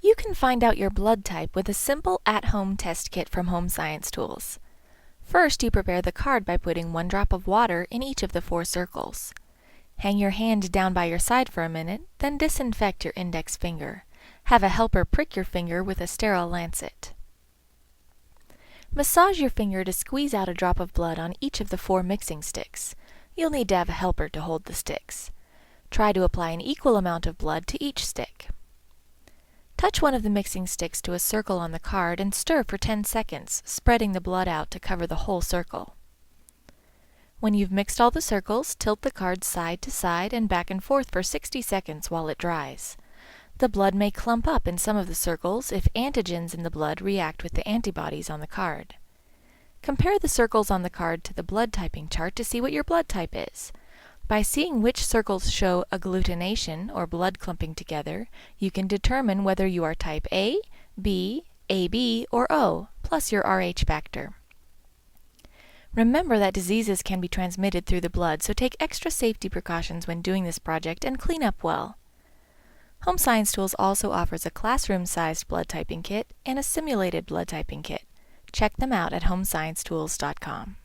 You can find out your blood type with a simple at-home test kit from Home Science Tools. First, you prepare the card by putting 1 drop of water in each of the 4 circles. Hang your hand down by your side for a minute, then disinfect your index finger. Have a helper prick your finger with a sterile lancet. Massage your finger to squeeze out a drop of blood on each of the 4 mixing sticks. You'll need to have a helper to hold the sticks. Try to apply an equal amount of blood to each stick. Touch one of the mixing sticks to a circle on the card and stir for 10 seconds, spreading the blood out to cover the whole circle. When you've mixed all the circles, tilt the card side to side and back and forth for 60 seconds while it dries. The blood may clump up in some of the circles if antigens in the blood react with the antibodies on the card. Compare the circles on the card to the blood typing chart to see what your blood type is. By seeing which circles show agglutination, or blood clumping together, you can determine whether you are type A, B, AB, or O, plus your Rh factor. Remember that diseases can be transmitted through the blood, so take extra safety precautions when doing this project and clean up well. Home Science Tools also offers a classroom-sized blood typing kit and a simulated blood typing kit. Check them out at homesciencetools.com.